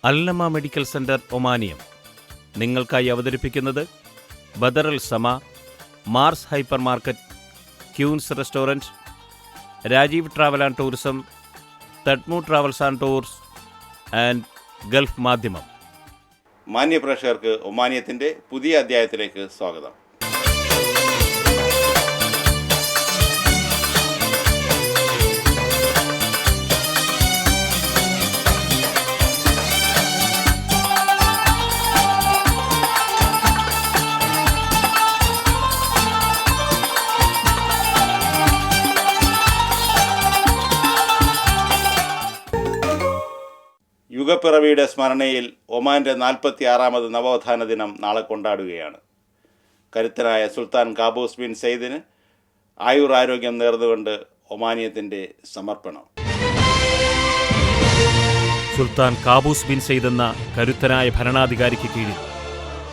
അൽനമ medical centre ഒമാനിയം നിങ്ങൾക്കായി അവതരിപ്പിക്കുന്നത് Badr Al Sama, Mars hyper market, Queens restaurant, Rajeev travel and tourism, Tadmu travels and tours and Gulf Madhyamam. മാന്യ പ്രേക്ഷകർക്ക് ഒമാനിയത്തിൻ്റെ പുതിയ അധ്യായത്തിലേക്ക് സ്വാഗതം. യുഗപ്പിറവിയുടെ സ്മരണയിൽ ഒമാൻ്റെ 46ാമത് നവോത്ഥാന ദിനം നാളെ കൊണ്ടാടുകയാണ്. കരുത്തനായ സുൽത്താൻ കാബൂസ് ബിൻ സെയ്ദിന് ആയുരാരോഗ്യം നേർന്നുകൊണ്ട് ഒമാനിയത്തിൻ്റെ സമർപ്പണം. സുൽത്താൻ കാബൂസ് ബിൻ സെയ്ദ് എന്ന കരുത്തനായ ഭരണാധികാരിക്ക് കീഴിൽ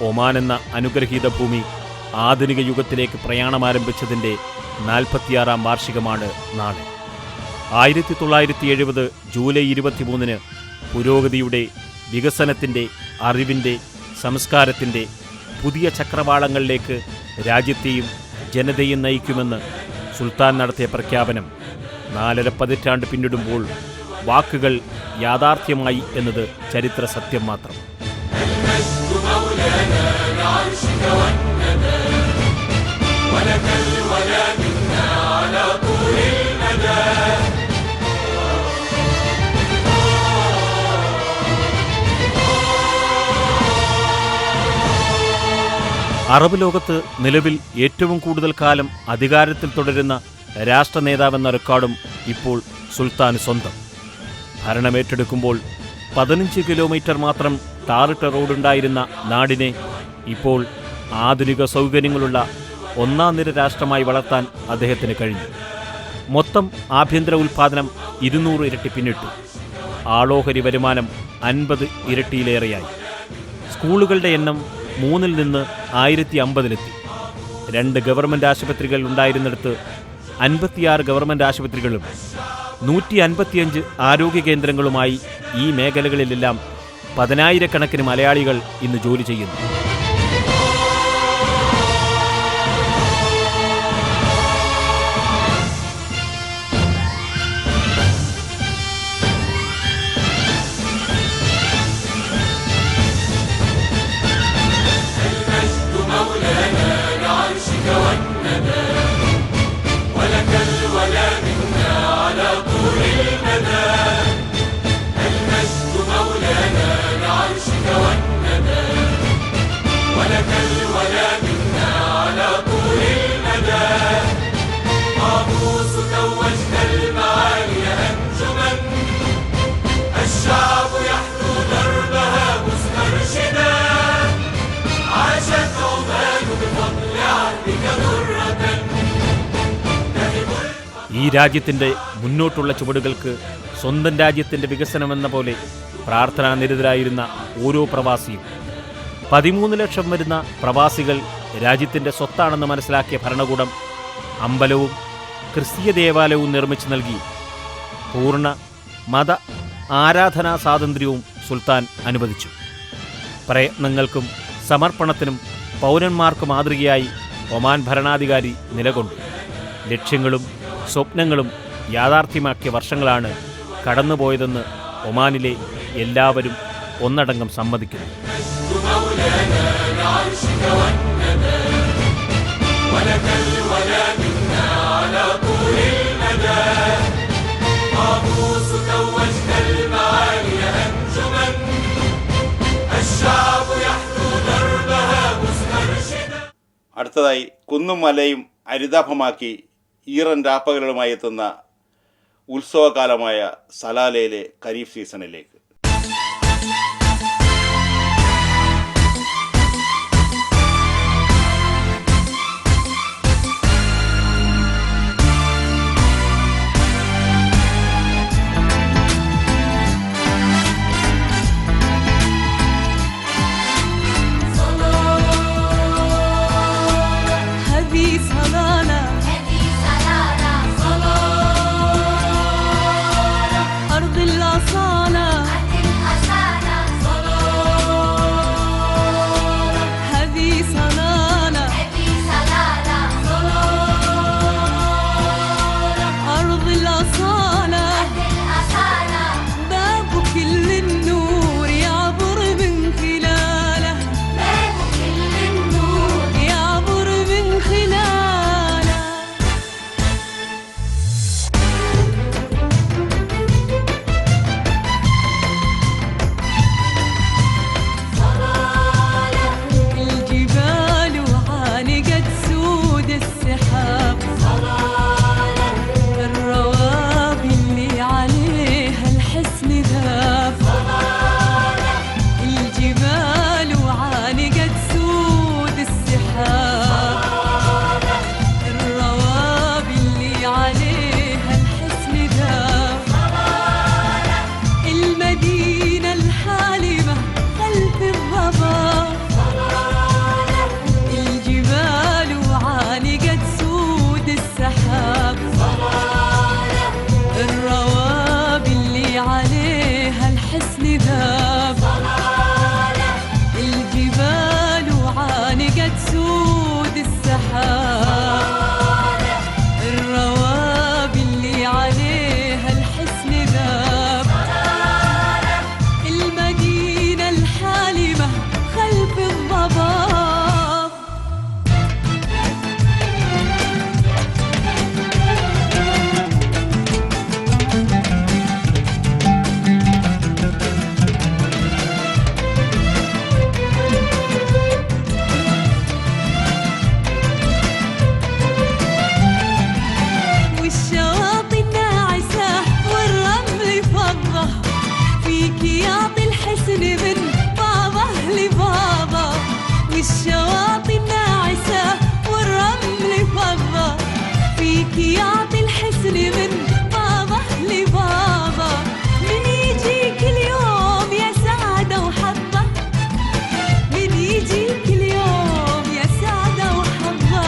ഒമാൻ എന്ന അനുഗ്രഹീത ഭൂമി ആധുനിക യുഗത്തിലേക്ക് പ്രയാണമാരംഭിച്ചതിൻ്റെ 46ാം വാർഷികമാണ് നാളെ. 1970 ജൂലൈ 23-ന് പുരോഗതിയുടെ, വികസനത്തിൻ്റെ, അറിവിൻ്റെ, സംസ്കാരത്തിൻ്റെ പുതിയ ചക്രവാളങ്ങളിലേക്ക് രാജ്യത്തെയും ജനതയും നയിക്കുമെന്ന് സുൽത്താൻ നടത്തിയ പ്രഖ്യാപനം 4.5 പതിറ്റാണ്ട് പിന്നിടുമ്പോൾ വാക്കുകൾ യാഥാർത്ഥ്യമായി എന്നത് ചരിത്ര സത്യം മാത്രം. അറബ് ലോകത്ത് നിലവിൽ ഏറ്റവും കൂടുതൽ കാലം അധികാരത്തിൽ തുടരുന്ന രാഷ്ട്ര നേതാവെന്ന റെക്കോർഡും ഇപ്പോൾ സുൽത്താന് സ്വന്തം. ഭരണമേറ്റെടുക്കുമ്പോൾ 15 കിലോമീറ്റർ മാത്രം ടാറിട്ട റോഡുണ്ടായിരുന്ന നാടിനെ ഇപ്പോൾ ആധുനിക സൗകര്യങ്ങളുള്ള ഒന്നാം നിര രാഷ്ട്രമായി വളർത്താൻ അദ്ദേഹത്തിന് കഴിഞ്ഞു. മൊത്തം ആഭ്യന്തര ഉൽപ്പാദനം 200 ഇരട്ടി പിന്നിട്ടു. ആളോഹരി വരുമാനം 50 ഇരട്ടിയിലേറെയായി. സ്കൂളുകളുടെ എണ്ണം 3-ൽ നിന്ന് 1050-ലെത്തി. 2 ഗവൺമെൻറ് ആശുപത്രികൾ ഉണ്ടായിരുന്നിടത്ത് 56 ഗവൺമെൻറ് ആശുപത്രികളും 155 ആരോഗ്യ കേന്ദ്രങ്ങളുമായി ഈ മേഖലകളിലെല്ലാം 10,000-കണക്കിന് മലയാളികൾ ഇന്ന് ജോലി ചെയ്യുന്നു. ഈ രാജ്യത്തിൻ്റെ മുന്നോട്ടുള്ള ചുവടുകൾക്ക് സ്വന്തം രാജ്യത്തിൻ്റെ വികസനമെന്ന പോലെ പ്രാർത്ഥനാനിരതരായിരുന്ന ഓരോ പ്രവാസിയും, 13 ലക്ഷം വരുന്ന പ്രവാസികൾ രാജ്യത്തിൻ്റെ സ്വത്താണെന്ന് മനസ്സിലാക്കിയ ഭരണകൂടം അമ്പലവും ക്രിസ്തീയ ദേവാലയവും നിർമ്മിച്ചു നൽകി. പൂർണ്ണ മത ആരാധനാ സ്വാതന്ത്ര്യവും സുൽത്താൻ അനുവദിച്ചു. പ്രയത്നങ്ങൾക്കും സമർപ്പണത്തിനും പൗരന്മാർക്ക് മാതൃകയായി ഒമാൻ ഭരണാധികാരി നിലകൊണ്ടു. ലക്ഷ്യങ്ങളും സ്വപ്നങ്ങളും യാഥാർത്ഥ്യമാക്കിയ വർഷങ്ങളാണ് കടന്നുപോയതെന്ന് ഒമാനിലെ എല്ലാവരും ഒന്നടങ്കം സമ്മതിക്കുന്നു. അടുത്തതായി കുന്നും മലയും ഹരിതാഭമാക്കി ഈറൻ രാപ്പകലുമായി എത്തുന്ന ഉത്സവകാലമായ സലാലയിലെ kharif സീസണിലേക്ക്. أرض الأصالة الحسن ذاب الجبال وعانقت سود السحاب الروابي اللي عليها الحسن ذاب المدينة الحالمة خلف الضباب والشواطئ الناعسة والرمل فضة فيك يعطي الحسن من بابه لبابه والشواطئ الناعسة والرمل فضة فيك يعطي الحسن من بابه لبابه من يجيك اليوم يا سعادة وحظه من يجيك اليوم يا سعادة وحظه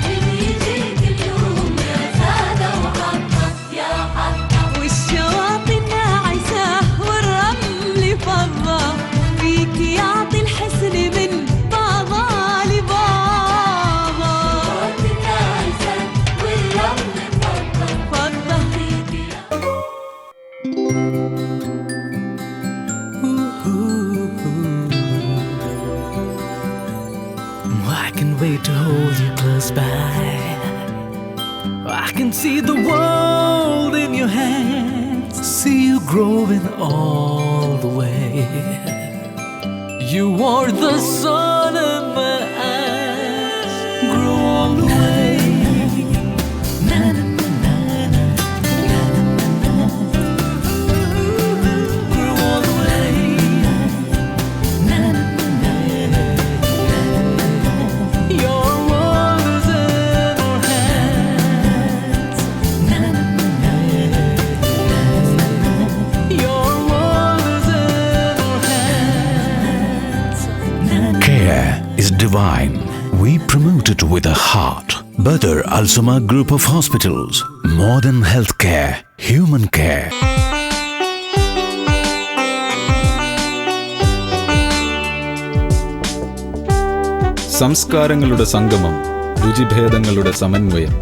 من يجيك اليوم يا سعادة وحظه يا حظه والشواطئ الناعسة والرمل فضة فيك يعطي الحسن من بابا لبابا الناعسة والرمل فضة فيك I can wait to hold you close by. I can see the world in your hands, see you growing all the way. You are the sun in my eyes, grow all the way. Na, na, na, na, na, na, na. Grow all the way. Na, na, na, na. Your world is in our hands. Na, na, na, na. Your world is in our hands. Na, na. Care is divine. We promote it with a heart. Badr Al Suma Group of Hospitals. Modern healthcare, human care. സംസ്കാരങ്ങളുടെ സംഗമം, രുചിഭേദങ്ങളുടെ സമന്വയം.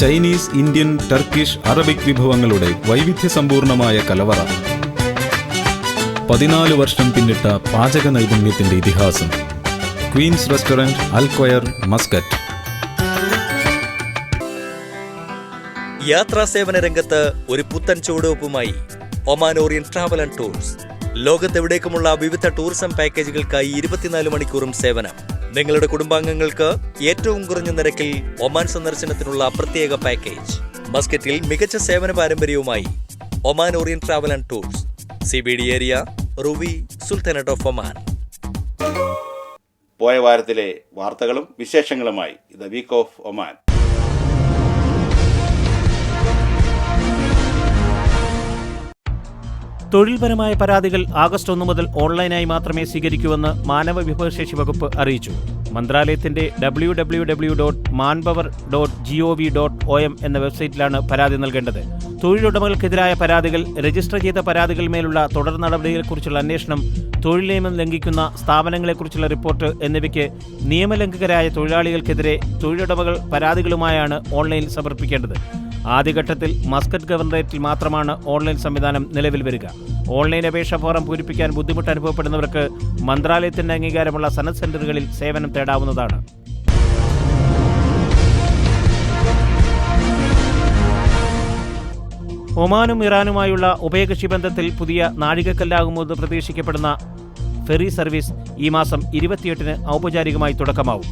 Chinese, Indian, Turkish, Arabic വിഭവങ്ങളുടെ വൈവിധ്യസമ്പൂർണമായ കലവറ. 14 വർഷം പിന്നിട്ട പാചക നൈപുണ്യത്തിന്റെ ഇതിഹാസം. Queens restaurant, Al Khuwair, Muscat. യാത്രാ സേവന രംഗത്ത് ഒരു പുത്തൻ ചുവടുവെപ്പുമായി Oman Orient travel and tours. ലോകത്തെവിടേക്കുമുള്ള വിവിധ ടൂറിസം പാക്കേജുകൾക്കായി 24 മണിക്കൂറും സേവനം. നിങ്ങളുടെ കുടുംബാംഗങ്ങൾക്ക് ഏറ്റവും കുറഞ്ഞ നിരക്കിൽ ഒമാൻ സന്ദർശനത്തിനുള്ള പ്രത്യേക പാക്കേജ്. മസ്കറ്റിൽ മികച്ച സേവന പാരമ്പര്യവുമായി Oman Orient travel and tours, CBD area, Ruwi, sultanate of Oman. പോയ വാരത്തിലെ വാർത്തകളും വിശേഷങ്ങളുമായി ദ വീക്ക് ഓഫ് ഒമാൻ. തൊഴിൽപരമായ പരാതികൾ ആഗസ്റ്റ് 1 മുതൽ ഓൺലൈനായി മാത്രമേ സ്വീകരിക്കൂവെന്ന് മാനവ വിഭവശേഷി വകുപ്പ് അറിയിച്ചു. മന്ത്രാലയത്തിന്റെ www.manpower.gov.om എന്ന വെബ്സൈറ്റിലാണ് പരാതി നൽകേണ്ടത്. തൊഴിലുടമകൾക്കെതിരായ പരാതികൾ, രജിസ്റ്റർ ചെയ്ത പരാതികൾ മേലുള്ള തുടർ നടപടികളെക്കുറിച്ചുള്ള അന്വേഷണം, തൊഴിൽ നിയമം ലംഘിക്കുന്ന സ്ഥാപനങ്ങളെക്കുറിച്ചുള്ള റിപ്പോർട്ട് എന്നിവയ്ക്ക് നിയമലംഘകരായ തൊഴിലാളികൾക്കെതിരെ തൊഴിലുടമകൾ പരാതികളുമായാണ് ഓൺലൈനിൽ സമർപ്പിക്കേണ്ടത്. ആദ്യഘട്ടത്തിൽ മസ്കറ്റ് ഗവർണറേറ്റിൽ മാത്രമാണ് ഓൺലൈൻ സംവിധാനം നിലവിൽ വരിക. ഓൺലൈൻ അപേക്ഷാ ഫോറം പൂരിപ്പിക്കാൻ ബുദ്ധിമുട്ട് അനുഭവപ്പെടുന്നവർക്ക് മന്ത്രാലയത്തിന്റെ അംഗീകാരമുള്ള സനത് സെന്ററുകളിൽ സേവനം തേടാവുന്നതാണ്. ഒമാനും ഇറാനുമായുള്ള ഉഭയകക്ഷി ബന്ധത്തിൽ പുതിയ നാഴികക്കല്ലാകുമെന്ന് പ്രതീക്ഷിക്കപ്പെടുന്ന ഫെറി സർവീസ് ഈ മാസം 28-ന് ഔപചാരികമായി തുടക്കമാവും.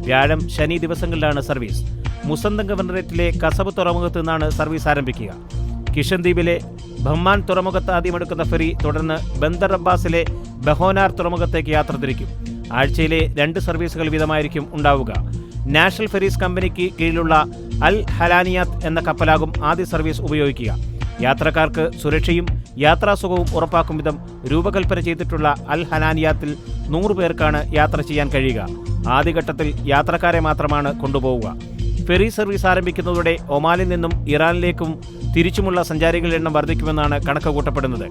വ്യാഴം, ശനി ദിവസങ്ങളിലാണ് സർവീസ്. മുസന്തം ഗവർണറേറ്റിലെ കസബ് തുറമുഖത്ത് നിന്നാണ് സർവീസ് ആരംഭിക്കുക. കിഷൻ ദ്വീപിലെ ബഹ്മാൻ തുറമുഖത്ത് ആദ്യമെടുക്കുന്ന ഫെറി തുടർന്ന് ബന്ദർ അബ്ബാസിലെ ബഹോനാർ തുറമുഖത്തേക്ക് യാത്ര തിരിക്കും. ആഴ്ചയിലെ 2 സർവീസുകൾ വീതമായിരിക്കും ഉണ്ടാവുക. നാഷണൽ ഫെറീസ് കമ്പനിക്ക് കീഴിലുള്ള അൽ ഹലാനിയാത്ത് എന്ന കപ്പലാകും ആദ്യ സർവീസ് ഉപയോഗിക്കുക. യാത്രക്കാർക്ക് സുരക്ഷയും യാത്രാസുഖവും ഉറപ്പാക്കും വിധം രൂപകൽപ്പന ചെയ്തിട്ടുള്ള അൽ ഹലാനിയാത്തിൽ 100 പേർക്കാണ് യാത്ര ചെയ്യാൻ കഴിയുക. ആദ്യഘട്ടത്തിൽ യാത്രക്കാരെ മാത്രമാണ് കൊണ്ടുപോവുക. ഫെറി സർവീസ് ആരംഭിക്കുന്നതോടെ ഒമാനിൽ നിന്നും ഇറാനിലേക്കും തിരിച്ചുമുള്ള സഞ്ചാരികളുടെ എണ്ണം വർദ്ധിക്കുമെന്നാണ് കണക്ക് കൂട്ടപ്പെടുന്നത്.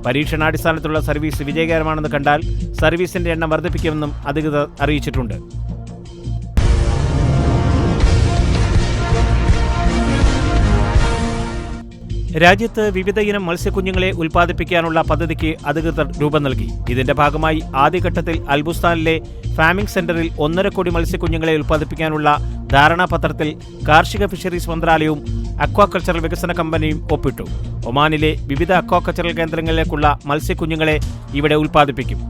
പരീക്ഷണാടിസ്ഥാനത്തിലുള്ള സർവീസ് വിജയകരമാണെന്ന് കണ്ടാൽ സർവീസിന്റെ എണ്ണം വർദ്ധിപ്പിക്കുമെന്നും അധികൃതർ അറിയിച്ചിട്ടുണ്ട്. രാജ്യത്ത് വിവിധ ഇനം മത്സ്യക്കുഞ്ഞുങ്ങളെ ഉൽപ്പാദിപ്പിക്കാനുള്ള പദ്ധതിക്ക് അധികൃതർ രൂപം നൽകി. ഇതിന്റെ ഭാഗമായി ആദ്യഘട്ടത്തിൽ അൽബുസ്ഥാനിലെ ഫാമിംഗ് സെന്ററിൽ 1.5 കോടി മത്സ്യക്കുഞ്ഞുങ്ങളെ ഉൽപ്പാദിപ്പിക്കാനുള്ള ധാരണാപത്രത്തിൽ കാർഷിക ഫിഷറീസ് മന്ത്രാലയവും അക്വാകൾച്ചറൽ വികസന കമ്പനിയും ഒപ്പിട്ടു. ഒമാനിലെ വിവിധ അക്വാകൾച്ചറൽ കേന്ദ്രങ്ങളിലേക്കുള്ള മത്സ്യക്കുഞ്ഞുങ്ങളെ ഇവിടെ ഉൽപ്പാദിപ്പിക്കും.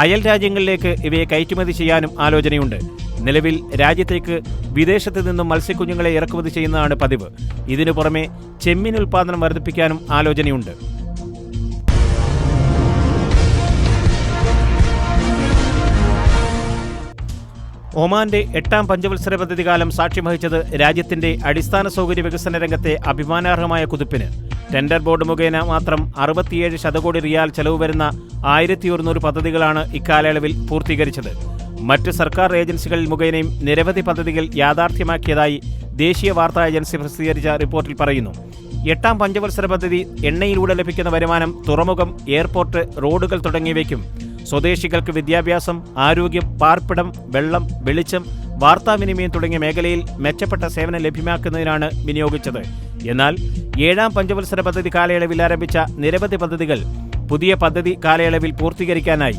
അയൽ രാജ്യങ്ങളിലേക്ക് ഇവയെ കയറ്റുമതി ചെയ്യാനും ആലോചനയുണ്ട്. നിലവിൽ രാജ്യത്തേക്ക് വിദേശത്ത് നിന്നും മത്സ്യക്കുഞ്ഞുങ്ങളെ ഇറക്കുമതി ചെയ്യുന്നതാണ് പതിവ്. ഇതിനു പുറമെ ചെമ്മീൻ ഉൽപ്പാദനം വർദ്ധിപ്പിക്കാനും ആലോചനയുണ്ട്. ഒമാന്റെ 8ാം പഞ്ചവത്സര പദ്ധതി കാലം സാക്ഷ്യം വഹിച്ചത് രാജ്യത്തിന്റെ അടിസ്ഥാന സൗകര്യ വികസന രംഗത്തെ അഭിമാനാർഹമായ കുതിപ്പിന്. ടെൻഡർ ബോർഡ് മുഖേന മാത്രം 67 ശതകോടി റിയാൽ ചെലവ് വരുന്ന 1100 പദ്ധതികളാണ് ഇക്കാലയളവിൽ പൂർത്തീകരിച്ചത്. മറ്റ് സർക്കാർ ഏജൻസികൾ മുഖേനയും നിരവധി പദ്ധതികൾ യാഥാർത്ഥ്യമാക്കിയതായി ദേശീയ വാർത്താ ഏജൻസി പ്രസിദ്ധീകരിച്ച റിപ്പോർട്ടിൽ പറയുന്നു. 8ാം പഞ്ചവത്സര പദ്ധതി എണ്ണയിലൂടെ ലഭിക്കുന്ന വരുമാനം തുറമുഖം, എയർപോർട്ട്, റോഡുകൾ തുടങ്ങിയവയ്ക്കും സ്വദേശികൾക്ക് വിദ്യാഭ്യാസം, ആരോഗ്യം, പാർപ്പിടം, വെള്ളം, വെളിച്ചം, വാർത്താവിനിമയം തുടങ്ങിയ മേഖലയിൽ മെച്ചപ്പെട്ട സേവനം ലഭ്യമാക്കുന്നതിനാണ് വിനിയോഗിച്ചത്. എന്നാൽ 7ാം പഞ്ചവത്സര പദ്ധതി കാലയളവിൽ ആരംഭിച്ച നിരവധി പദ്ധതികൾ പുതിയ പദ്ധതി കാലയളവിൽ പൂർത്തീകരിക്കാനായി.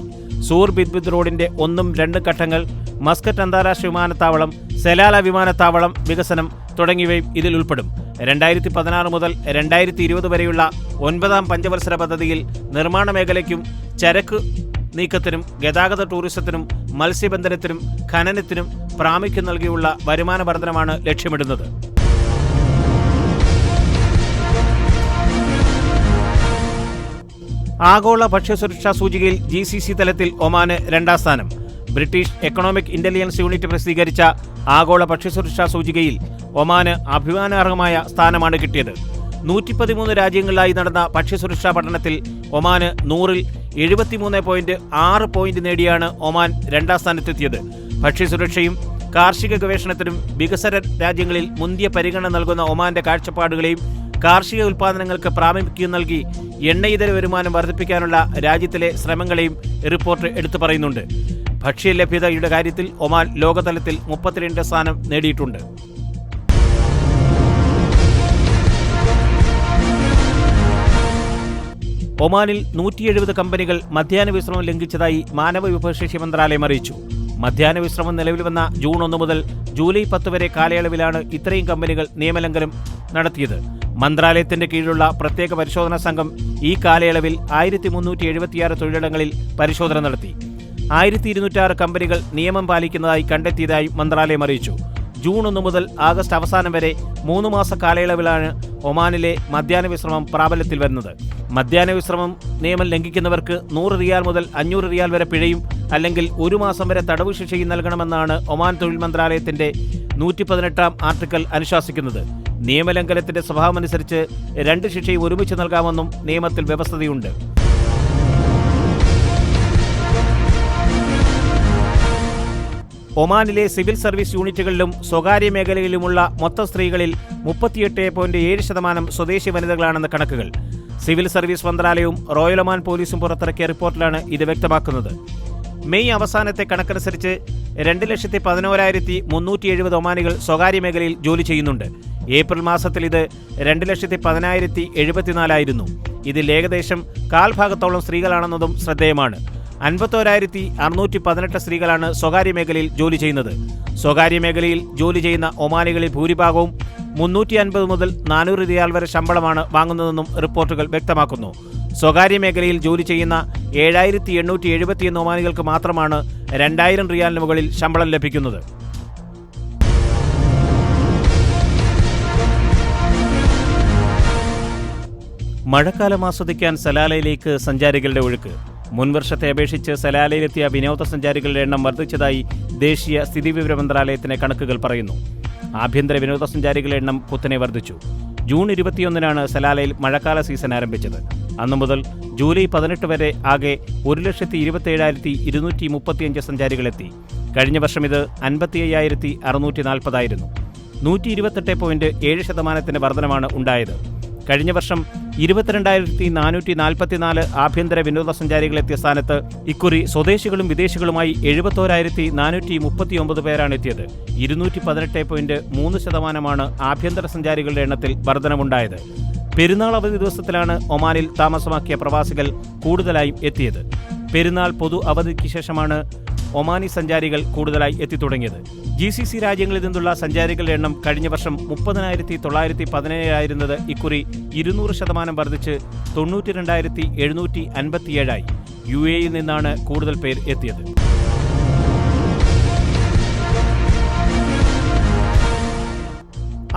സൂർ ബിദ്ബിദ് റോഡിന്റെ 1ഉം 2ഉം ഘട്ടങ്ങൾ, മസ്കറ്റ് അന്താരാഷ്ട്ര വിമാനത്താവളം, സെലാല വിമാനത്താവളം വികസനം തുടങ്ങിയവയും ഇതിൽ ഉൾപ്പെടും. 2016 മുതൽ 2020 വരെയുള്ള 9ാം പഞ്ചവത്സര പദ്ധതിയിൽ നിർമ്മാണ മേഖലയ്ക്കും ചരക്ക് നീക്കത്തിനും ഗതാഗത ടൂറിസത്തിനും മത്സ്യബന്ധനത്തിനും ഖനനത്തിനും പ്രാമുഖ്യം നൽകിയുള്ള വരുമാന വർധനമാണ് ലക്ഷ്യമിടുന്നത്. ആഗോള ഭക്ഷ്യസുരക്ഷാ സൂചികയിൽ GCC തലത്തിൽ ഒമാന് 2ാം സ്ഥാനം. ബ്രിട്ടീഷ് എക്കണോമിക് ഇന്റലിജൻസ് യൂണിറ്റ് പ്രസിദ്ധീകരിച്ച ആഗോള ഭക്ഷ്യസുരക്ഷാ സൂചികയിൽ ഒമാന് അഭിമാനാർഹമായ സ്ഥാനമാണ് കിട്ടിയത്. 113 രാജ്യങ്ങളിലായി നടന്ന ഭക്ഷ്യസുരക്ഷാ പഠനത്തിൽ ഒമാന് 100ൽ 73.6 പോയിന്റ് നേടിയാണ് ഒമാൻ 2ാം സ്ഥാനത്തെത്തിയത്. ഭക്ഷ്യസുരക്ഷയും കാർഷിക ഗവേഷണത്തിനും വികസന രാജ്യങ്ങളിൽ മുന്തിയ പരിഗണന നൽകുന്ന ഒമാന്റെ കാഴ്ചപ്പാടുകളെയും കാർഷിക ഉൽപ്പാദനങ്ങൾക്ക് പ്രാമുഖ്യം നൽകി എണ്ണയിതര വരുമാനം വർദ്ധിപ്പിക്കാനുള്ള രാജ്യത്തിലെ ശ്രമങ്ങളെയും റിപ്പോർട്ട് എടുത്തു പറയുന്നുണ്ട്. ഭക്ഷ്യലഭ്യതയുടെ കാര്യത്തിൽ ഒമാൻ ലോകതലത്തിൽ 32 സ്ഥാനം നേടിയിട്ടുണ്ട്. ഒമാനിൽ 170 കമ്പനികൾ മധ്യാഹ്ന വിശ്രമം ലംഘിച്ചതായി മാനവ വിഭവശേഷി മന്ത്രാലയം അറിയിച്ചു. മധ്യാഹ്ന വിശ്രമം നിലവിൽ വന്ന ജൂൺ 1 മുതൽ ജൂലൈ 10 വരെ കാലയളവിലാണ് ഇത്രയും കമ്പനികൾ നിയമലംഘനം നടത്തിയത്. മന്ത്രാലയത്തിന്റെ കീഴിലുള്ള പ്രത്യേക പരിശോധനാ സംഘം ഈ കാലയളവിൽ 1376 തൊഴിലിടങ്ങളിൽ പരിശോധന നടത്തി. 1206 കമ്പനികൾ നിയമം പാലിക്കുന്നതായി കണ്ടെത്തിയതായി മന്ത്രാലയം അറിയിച്ചു. ജൂൺ 1 മുതൽ ആഗസ്റ്റ് അവസാനം വരെ 3 മാസ കാലയളവിലാണ് ഒമാനിലെ മധ്യാഹ്ന വിശ്രമം പ്രാബല്യത്തിൽ വരുന്നത്. മധ്യാഹ്ന വിശ്രമം നിയമം ലംഘിക്കുന്നവർക്ക് 100 റിയാൽ മുതൽ 500 റിയാൽ വരെ പിഴയും അല്ലെങ്കിൽ 1 മാസം വരെ തടവ് ശിക്ഷയും നൽകണമെന്നാണ് ഒമാൻ തൊഴിൽ മന്ത്രാലയത്തിന്റെ 118ാം ആർട്ടിക്കിൾ അനുശാസിക്കുന്നത്. നിയമലംഘനത്തിന്റെ സ്വഭാവമനുസരിച്ച് 2 ശിക്ഷയും ഒരുമിച്ച് നൽകാമെന്നും നിയമത്തിൽ വ്യവസ്ഥയുണ്ട്. ഒമാനിലെ സിവിൽ സർവീസ് യൂണിറ്റുകളിലും സ്വകാര്യ മേഖലയിലുമുള്ള മൊത്തം സ്ത്രീകളിൽ 38.7% സ്വദേശി വനിതകളാണെന്ന് കണക്കുകൾ. സിവിൽ സർവീസ് മന്ത്രാലയവും റോയൽ ഒമാൻ പോലീസും പുറത്തിറക്കിയ റിപ്പോർട്ടിലാണ് ഇത് വ്യക്തമാക്കുന്നത്. മെയ് അവസാനത്തെ കണക്കനുസരിച്ച് 2,11,370 ഒമാനികൾ സ്വകാര്യ മേഖലയിൽ ജോലി ചെയ്യുന്നുണ്ട്. ഏപ്രിൽ മാസത്തിൽ ഇത് 2,10,074 ആയിരുന്നു. ഇതിൽ ഏകദേശം കാൽഭാഗത്തോളം സ്ത്രീകളാണെന്നതും ശ്രദ്ധേയമാണ്. 51,618 സ്ത്രീകളാണ് സ്വകാര്യ മേഖലയിൽ ജോലി ചെയ്യുന്നത്. സ്വകാര്യ മേഖലയിൽ ജോലി ചെയ്യുന്ന ഒമാനികളിൽ ഭൂരിഭാഗവും 350 മുതൽ 400 റിയാൽ വരെ ശമ്പളമാണ് വാങ്ങുന്നതെന്നും റിപ്പോർട്ടുകൾ വ്യക്തമാക്കുന്നു. സ്വകാര്യ മേഖലയിൽ ജോലി ചെയ്യുന്ന 7,871 ഒമാനികൾക്ക് മാത്രമാണ് 2,000 റിയാലിന് മുകളിൽ ശമ്പളം ലഭിക്കുന്നത്. മഴക്കാലം ആസ്വദിക്കാൻ സലാലയിലേക്ക് സഞ്ചാരികളുടെ ഒഴുക്ക്. മുൻവർഷത്തെ അപേക്ഷിച്ച് സലാലയിലെത്തിയ വിനോദസഞ്ചാരികളുടെ എണ്ണം വർദ്ധിച്ചതായി ദേശീയ സ്ഥിതിവിവര മന്ത്രാലയത്തിന്റെ കണക്കുകൾ പറയുന്നു. ആഭ്യന്തര വിനോദസഞ്ചാരികളുടെ എണ്ണം കുത്തനെ വർദ്ധിച്ചു. ജൂൺ 21-നാണ് സലാലയിൽ മഴക്കാല സീസൺ ആരംഭിച്ചത്. അന്നു മുതൽ ജൂലൈ 18 വരെ ആകെ 1,27,235 സഞ്ചാരികളെത്തി. കഴിഞ്ഞ വർഷം ഇത് 55,640 ആയിരുന്നു. 128.7% വർധനമാണ് ഉണ്ടായത്. കഴിഞ്ഞ വർഷം 22,444 ആഭ്യന്തര വിനോദസഞ്ചാരികളെത്തിയ സ്ഥാനത്ത് ഇക്കുറി സ്വദേശികളും വിദേശികളുമായി 71,439 പേരാണ് എത്തിയത്. 218.3% ആഭ്യന്തര സഞ്ചാരികളുടെ എണ്ണത്തിൽ വർധനവുണ്ടായത്. പെരുന്നാൾ അവധി ദിവസത്തിലാണ് ഒമാനിൽ താമസമാക്കിയ പ്രവാസികൾ കൂടുതലായും എത്തിയത്. പെരുന്നാൾ പൊതു അവധിക്ക് ശേഷമാണ് ഒമാനി സഞ്ചാരികൾ കൂടുതലായി എത്തിത്തുടങ്ങിയത്. GCC രാജ്യങ്ങളിൽ നിന്നുള്ള സഞ്ചാരികളുടെ എണ്ണം കഴിഞ്ഞ വർഷം 30,917 ആയിരുന്നത് ഇക്കുറി 200% വർദ്ധിച്ച് 92,757 UAE നിന്നാണ് കൂടുതൽ പേർ എത്തിയത്.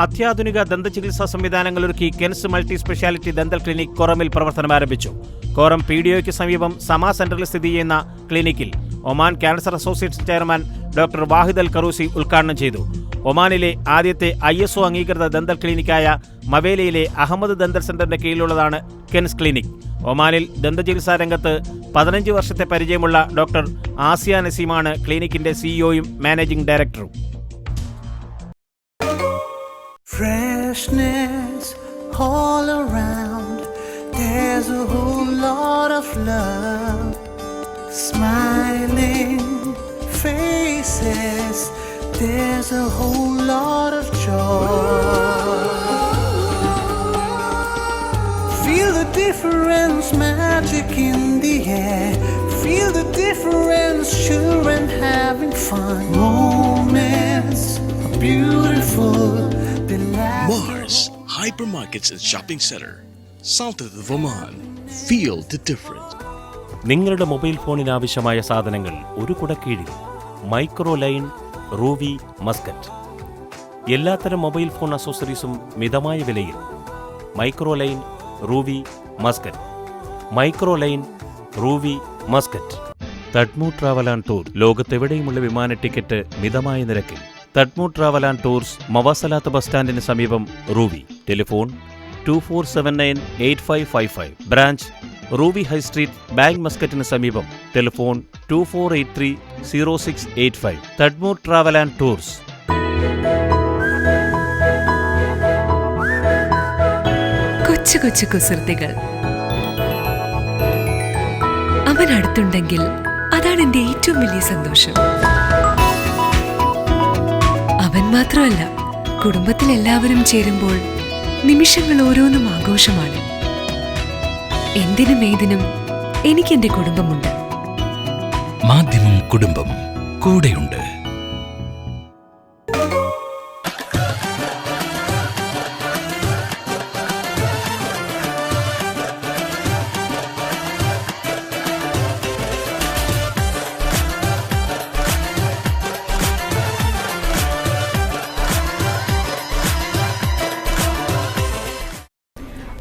അത്യാധുനിക ദന്തചികിത്സാ സംവിധാനങ്ങളൊരുക്കി Kens multi speciality dental clinic കോറമിൽ പ്രവർത്തനം ആരംഭിച്ചു. കോറം PDOയ്ക്ക് സമീപം സമ സെന്ററിൽ സ്ഥിതി ചെയ്യുന്ന ക്ലിനിക്കിൽ Oman cancer association chairman doctor Wahid Al Kharusi ഉദ്ഘാടനം ചെയ്തു. ഒമാനിലെ ആദ്യത്തെ ISO അംഗീകൃത ദന്തൽ ക്ലിനിക്കായ മവേലയിലെ അഹമ്മദ് ദന്തൽ സെന്ററിന്റെ കീഴിലുള്ളതാണ് കെൻസ് ക്ലിനിക്. ഒമാനിൽ ദന്തചികിത്സാ രംഗത്ത് 15 വർഷത്തെ പരിചയമുള്ള ഡോക്ടർ ആസിയ നസീമാണ് ക്ലിനിക്കിന്റെ CEOയും മാനേജിംഗ് ഡയറക്ടറും. Freshness all around, there's a whole lot of love, smiling faces, there's a whole lot of joy. Feel the difference, magic in the air, feel the difference, children having fun, moments are beautiful. Mars Hypermarkets and Shopping Center, south of Oman. Feel the difference. നിങ്ങളുടെ mobile ഫോണിന് ആവശ്യമായ സാധനങ്ങൾ ഒരു കുടക്കീഴിൽ. Micro line, Ruwi, Muscat. എല്ലാത്തരം mobile phone അക്സസറീസും മിതമായ വിലയിൽ. Micro line, Ruwi, Muscat. Micro line, Ruwi, Muscat. Tadmu travel and tour. ലോകത്തെവിടെയുമുള്ള വിമാന ടിക്കറ്റ് മിതമായ നിരക്കിൽ. Tadmu travel and tours, Mawasalat bus സ്റ്റാൻഡിന് സമീപം, Ruwi. Telephone 24798555. Branch Ruwi high street, bank മസ്കറ്റിന് സമീപം. Telephone 24830685. Tadmu travel and tours. കൊച്ചു കൊച്ചു കുസൃതികൾ. അവൻ അടുത്തുണ്ടെങ്കിൽ അതാണ് എൻ്റെ ഏറ്റവും വലിയ സന്തോഷം. അവൻ മാത്രമല്ല, കുടുംബത്തിലെല്ലാവരും ചേരുമ്പോൾ നിമിഷങ്ങൾ ഓരോന്നും ആഘോഷമാണ്. എന്തിനും ഏതിനും എനിക്കെന്റെ കുടുംബമുണ്ട്. മാധ്യമം കുടുംബം കൂടെയുണ്ട്.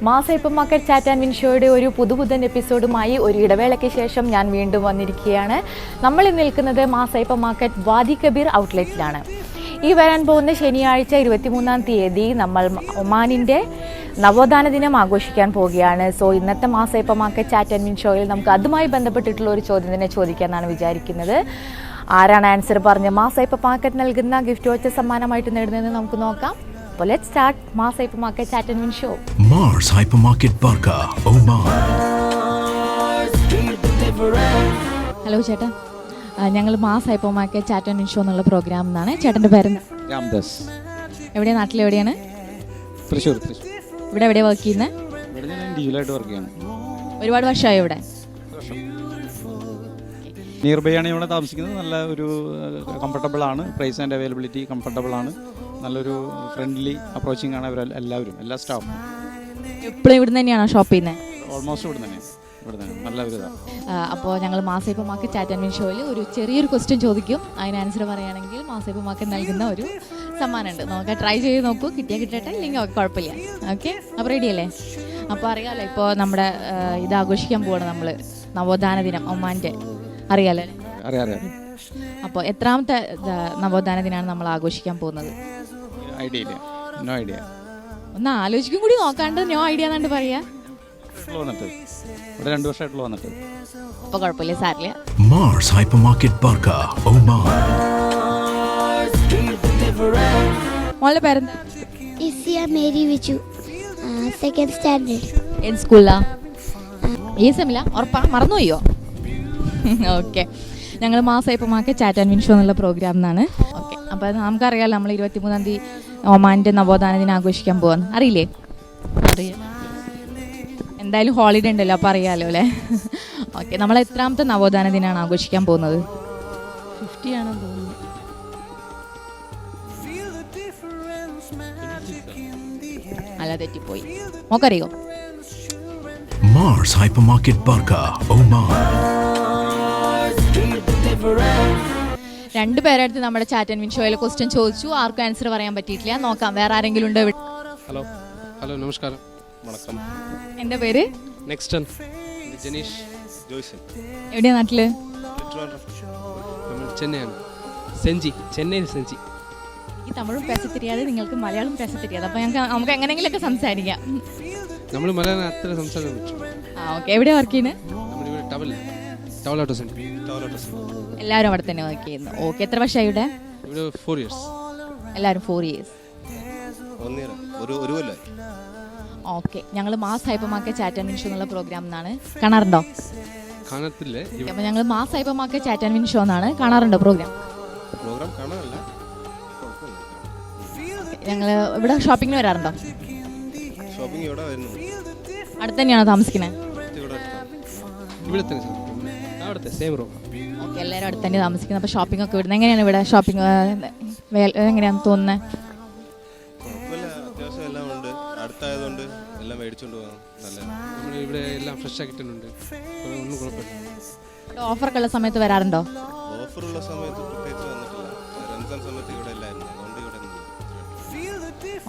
Mass hyper market chat and win ഷോയുടെ ഒരു പുതുപുതൻ എപ്പിസോഡുമായി ഒരു ഇടവേളയ്ക്ക് ശേഷം ഞാൻ വീണ്ടും വന്നിരിക്കുകയാണ്. നമ്മൾ ഇന്ന് നിൽക്കുന്നത് മാസ് ഹൈപ്പർ മാർക്കറ്റ് വാദി കബീർ ഔട്ട്ലെറ്റിലാണ്. ഈ വരാൻ പോകുന്ന ശനിയാഴ്ച 23-ാം തീയതി നമ്മൾ ഒമാനിൻ്റെ നവോത്ഥാന ദിനം ആഘോഷിക്കാൻ പോവുകയാണ്. സോ ഇന്നത്തെ mass hyper market chat and win ഷോയിൽ നമുക്ക് അതുമായി ബന്ധപ്പെട്ടിട്ടുള്ള ഒരു ചോദ്യം തന്നെ ചോദിക്കാമെന്നാണ് വിചാരിക്കുന്നത്. ആരാണ് ആൻസർ പറഞ്ഞ് മാസ് ഹൈപ്പർ മാർക്കറ്റ് നൽകുന്ന ഗിഫ്റ്റ് വോച്ചർ സമ്മാനമായിട്ട് നേടുന്നതെന്ന് നമുക്ക് നോക്കാം. So let's start Mars Hypermarket Chat and Win Show. Mars Hypermarket Barka, Oman. Hello ചേട്ടാ, ഞങ്ങൾ mass hyper market chat and win show എന്നുള്ള പ്രോഗ്രാം എന്നാണ്. ചേട്ടൻ്റെ പേര് രാംദാസ്. എവിടെയാണ്? നാട്ടിലെവിടെയാണ്? തൃശ്ശൂർ. ഇവിടെ എവിടെയാണ് വർക്ക് ചെയ്യുന്നത്? ഇവിടെ ഞാൻ ഇൻഡിവിജ്വലായിട്ട് വർക്ക് ചെയ്യാണ്. ഒരുപാട് വർഷമായോ ഇവിടെ? നിയർ ബൈ ആണ് ഇവിടെ താമസിക്കുന്നത്. നല്ല ഒരു കംഫർട്ടബിൾ ആണ്, പ്രൈസ് ആൻഡ് അവൈലബിലിറ്റി കംഫർട്ടബിൾ ആണ്, നല്ലൊരു ഫ്രണ്ട്ലി അപ്രോച്ചിങ് ആണ് എല്ലാവരും, എല്ലാ സ്റ്റാഫും. എപ്പോഴും ഇവിടെ തന്നെയാണോ ഷോപ്പ് ചെയ്യുന്നത്? ഓൾമോസ്റ്റ് ഇവിടെ തന്നെ നല്ല ഒരു ഇതാണ്. അപ്പോൾ ഞങ്ങൾ mass hyper market chat and win ഷോയിൽ ഒരു ചെറിയൊരു ക്വസ്റ്റ്യൻ ചോദിക്കും. അതിന് ആൻസർ പറയുകയാണെങ്കിൽ മാസ് ഹൈപ്പർ മാർക്കറ്റ് നൽകുന്ന ഒരു സമ്മാനമുണ്ട്. നമുക്ക് ട്രൈ ചെയ്ത് നോക്കൂ, കിട്ടട്ടെ, ഇല്ലെങ്കിൽ കുഴപ്പമില്ല. ഓക്കെ, അപ്പോൾ റെഡി അല്ലേ? അപ്പോൾ അറിയാമല്ലോ, ഇപ്പോൾ നമ്മുടെ ഇത് ആഘോഷിക്കാൻ പോവാണ് നമ്മൾ, നവോത്ഥാന ദിനം ഒമാൻ്റെ. അറിയാലോ? അറിയാം. അപ്പോൾ എത്രാമത്തെ നവോത്ഥാന ദിനമാണ് നമ്മൾ ആഘോഷിക്കാൻ പോകുന്നത്? ഐഡിയ ഇല്ല, നോ ഐഡിയ. ഒന്ന് ആലോചിക്കും കൂടി നോക്കാണ്ട് നോ ഐഡിയ എന്നാണ്ട് പറയാ. വന്നിട്ട് ഇവിടെ 2 വർഷമായിട്ടുള്ള വന്നിട്ട്. അപ്പോൾ കുഴപ്പമില്ല, സാരില്ല. Mars Hypermarket Barka, Oman. മോളുടെ പേരെന്താ? ഇസിയ മേരി വിച്ചു. Second standard. ഏത് സ്കൂളിലാ? ഈ സെമില ഉറപ്പാ? മറന്നുപോയോ? ഓക്കെ. ഞങ്ങൾ മാസയപ്പമാക്ക് ചാറ്റ് ആൻഡ് വിൻ ഷോ എന്നുള്ള പ്രോഗ്രാം എന്നാണ്. ഓക്കെ, അപ്പോൾ നമുക്കറിയാമല്ലോ നമ്മൾ 23-ാം തീയതി ഒമാൻ്റെ നവോത്ഥാന ദിനം ആഘോഷിക്കാൻ പോകാമെന്ന്. അറിയില്ലേ? അറിയാം. എന്തായാലും ഹോളിഡേ ഉണ്ടല്ലോ, അപ്പോൾ അറിയാമല്ലോ അല്ലേ? ഓക്കെ, നമ്മൾ എത്രാമത്തെ നവോത്ഥാന ദിനമാണ് ആഘോഷിക്കാൻ പോകുന്നത്? 50 ആണെന്ന് തോന്നുന്നു. അല്ല, തെറ്റിപ്പോയി. നോക്കറിയോ? Mars Hypermarket Barka, Oman. രണ്ടുപേരടുത്ത് നമ്മുടെ ചാറ്റ് ആൻഡ് വിൻ ഷോയിലെ ക്വസ്റ്റ്യൻ ചോദിച്ചു, ആർക്കും ആൻസർ പറയാൻ പറ്റിയിട്ടില്ല. നോക്കാം വേറെ ആരെങ്കിലും ഉണ്ടോ? ഹലോ ഹലോ നമസ്കാരം. വണക്കം. എൻ്റെ പേര് നെക്സ്റ്റ് ജനീഷ് ജോയ്സൺ. എവിടെയാ നാട്ടില്? നമ്മൾ ചെന്നൈയാണ്. സെഞ്ചി, ചെന്നൈയിൽ സെഞ്ചി. ഈ തമിഴും പേശ தெரியாது, നിങ്ങൾക്ക് മലയാളം പേശ தெரியாது. അപ്പോൾ നമുക്ക് എങ്ങനെയെങ്കിലൊക്കെ സംസാരിക്കാം. നമ്മൾ മലയാളം അത്ര സംസാരിക്കാൻ പറ്റും. ഓക്കെ. എവിടെയാണ് വർക്ക് ചെയ്യുന്നത്? നമ്മളിവിടെ ടവൽ സെൻറ്റർ. എല്ലാവരും അവിടെ തന്നെ വർക്ക് ചെയ്യുന്നു. ഓക്കെ. എത്ര വർഷമായി ഇവിടെ? ഇവിടെ 4 years. എല്ലാവരും 4 years. 1 year. ഒരു കൊല്ലമായി. ഓക്കെ. ഞങ്ങൾ mass hypermarket chat and win show എന്നുള്ള പ്രോഗ്രാം എന്നാണ്. കാണാറുണ്ടോ? കാണത്തില്ലേ. അപ്പോൾ ഞങ്ങൾ mass hypermarket chat and win show എന്നാണ്. കാണാറുണ്ടോ പ്രോഗ്രാം? കാണാറില്ല. ഞങ്ങൾ ഇവിടെ ഷോപ്പിങ്ങിന് വരാറുണ്ടോ? ഷോപ്പിംഗ് ഇവിടെ വരുന്നു. അടുത്ത് തന്നെയാണോ താമസിക്കുന്നത്? ഇവിടെ തന്നെ. അവിടുത്തെ സെയിം റൂം. ഓക്കെ, എല്ലാവരും അടുത്ത് തന്നെ താമസിക്കുന്നത്. അപ്പോൾ ഷോപ്പിംഗ് ഒക്കെ ഇവിടുന്ന് എങ്ങനെയാണ്? ഇവിടെ ഷോപ്പിംഗ് എങ്ങനെയാണെന്ന് തോന്നുന്നത്? കുഴപ്പമില്ല, അത്യാവശ്യം എല്ലാം ഉണ്ട്. അടുത്തായതുകൊണ്ട് എല്ലാം മേടിച്ചുകൊണ്ട് പോകാം. നല്ല നമ്മൾ ഇവിടെ എല്ലാം ഫ്രഷ് ആക്കിയിട്ടുണ്ട്. ഒന്നും കുഴപ്പമില്ല. ഓഫറൊക്കെ ഉള്ള സമയത്ത് വരാറുണ്ടോ? ഓഫറുള്ള സമയത്ത് പ്രത്യേകിച്ച് വന്നിട്ടില്ല. റംസാൻ സമയത്ത് ഇവിടെ ഇല്ലായിരുന്നു, അതുകൊണ്ട് ഇവിടെ.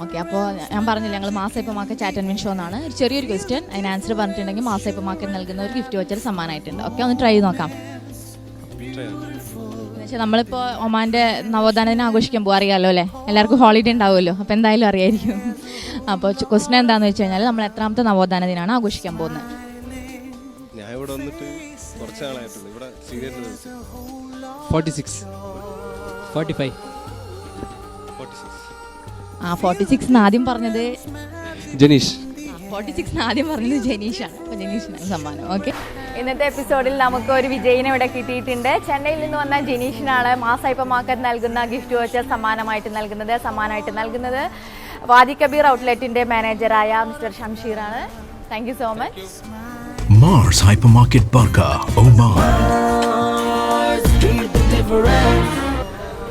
ഓക്കെ. അപ്പോൾ ഞാൻ പറഞ്ഞില്ല, ഞങ്ങൾ മാസയപ്പമാക്ക് ചാറ്റ് ആൻഡ് വിൻ ഷോ എന്നാണ്. ഒരു ചെറിയൊരു ക്വസ്റ്റ്യൻ, അതിന് ആൻസർ പറഞ്ഞിട്ടുണ്ടെങ്കിൽ മാസയപ്പമാക്ക് നൽകുന്ന ഒരു ഗിഫ്റ്റ് വച്ചൊരു സമ്മാനമായിട്ടുണ്ട്. ഓക്കെ, ഒന്ന് ട്രൈ ചെയ്ത് നോക്കാം. എന്നുവെച്ചാൽ നമ്മളിപ്പോൾ ഒമാൻ്റെ നവോത്ഥാന ദിനം ആഘോഷിക്കാൻ പോകും, അറിയാമല്ലോ അല്ലേ? എല്ലാവർക്കും ഹോളിഡേ ഉണ്ടാവുമല്ലോ, അപ്പോൾ എന്തായാലും അറിയായിരിക്കും. അപ്പോൾ ക്വസ്റ്റ്യൻ എന്താണെന്ന് വെച്ച് കഴിഞ്ഞാൽ നമ്മൾ എത്രാമത്തെ നവോത്ഥാന ദിനമാണ് ആഘോഷിക്കാൻ പോകുന്നത്? ഞാൻ ഇവിടെ വന്നിട്ട് കുറച്ച് നാളായിട്ടുള്ളൂ. ഇവിടെ സീരിയസ് 46 45 46 ആദ്യം പറഞ്ഞത് ജനീഷ്. 46 ആദ്യം പറഞ്ഞത് ജനീഷാണ്. അപ്പോൾ ജനീഷിനാണ് സമ്മാനം. ഓക്കെ. ഇന്നത്തെ എപ്പിസോഡിൽ നമുക്ക് ഒരു വിജയിനെ ഇവിടെ കിട്ടിയിട്ടുണ്ട്. ചെന്നൈയിൽ നിന്ന് വന്ന ജനീഷിനാണ് മാസ് ഹൈപ്പർമാർക്കറ്റ് നൽകുന്ന ഗിഫ്റ്റ് വോച്ചർ സമ്മാനമായിട്ട് നൽകുന്നത് വാദി കബീർ ഔട്ട്ലെറ്റിന്റെ മാനേജറായ മിസ്റ്റർ ഷംഷീറാണ്. Thank you so much. Mars Hypermarket Barka, Oman.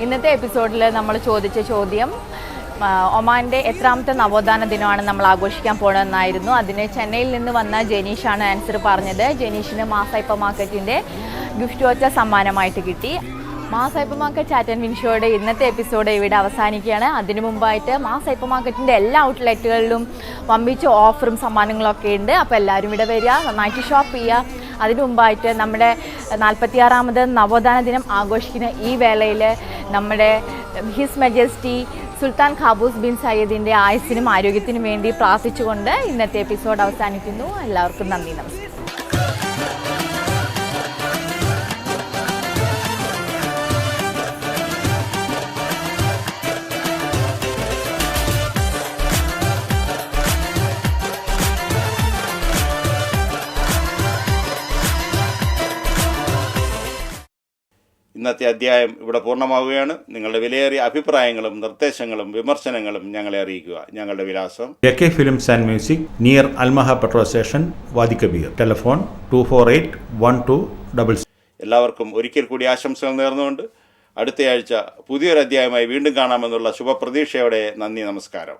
ഇന്നത്തെ എപ്പിസോഡിൽ നമ്മൾ ചോദിച്ച ചോദ്യം ഒമാൻ്റെ എത്രാമത്തെ നവോത്ഥാന ദിനമാണ് നമ്മൾ ആഘോഷിക്കാൻ പോകണമെന്നായിരുന്നു. അതിന് ചെന്നൈയിൽ നിന്ന് വന്ന ജനീഷാണ് ആൻസർ പറഞ്ഞത്. ജനീഷിന് മാസ് ഹൈപ്പർമാർക്കറ്റിൻ്റെ ഗിഫ്റ്റ് വോച്ചർ സമ്മാനമായിട്ട് കിട്ടി. Mass hypermarket chat and win ഷോയുടെ ഇന്നത്തെ എപ്പിസോഡ് ഇവിടെ അവസാനിക്കുകയാണ്. അതിനു മുമ്പായിട്ട് മാസ് ഹൈപ്പർമാർക്കറ്റിൻ്റെ എല്ലാ ഔട്ട്ലെറ്റുകളിലും വമ്പിച്ച ഓഫറും സമ്മാനങ്ങളൊക്കെ ഉണ്ട്. അപ്പോൾ എല്ലാവരും ഇവിടെ വരിക, നന്നായിട്ട് ഷോപ്പ് ചെയ്യുക. അതിനു മുമ്പായിട്ട് നമ്മുടെ 46ാമത് നവോത്ഥാന ദിനം ആഘോഷിക്കുന്ന ഈ വേളയിൽ നമ്മുടെ His Majesty Sultan Qaboos bin സയ്യിദിൻ്റെ ആയുസ്സിനും ആരോഗ്യത്തിനും വേണ്ടി പ്രാർത്ഥിച്ചുകൊണ്ട് ഇന്നത്തെ എപ്പിസോഡ് അവസാനിക്കുന്നു. എല്ലാവർക്കും നന്ദി, നമസ്കാരം. ഇന്നത്തെ അധ്യായം ഇവിടെ പൂർണ്ണമാവുകയാണ്. നിങ്ങളുടെ വിലയേറിയ അഭിപ്രായങ്ങളും നിർദ്ദേശങ്ങളും വിമർശനങ്ങളും ഞങ്ങളെ അറിയിക്കുക. ഞങ്ങളുടെ വിലാസം AK Films and Music, near Al Maha petrol station, Wadi Kabir. Telephone 248126. എല്ലാവർക്കും ഒരിക്കൽ കൂടി ആശംസകൾ നേർന്നുകൊണ്ട് അടുത്തയാഴ്ച പുതിയൊരു അധ്യായമായി വീണ്ടും കാണാമെന്നുള്ള ശുഭപ്രതീക്ഷയോടെ നന്ദി, നമസ്കാരം.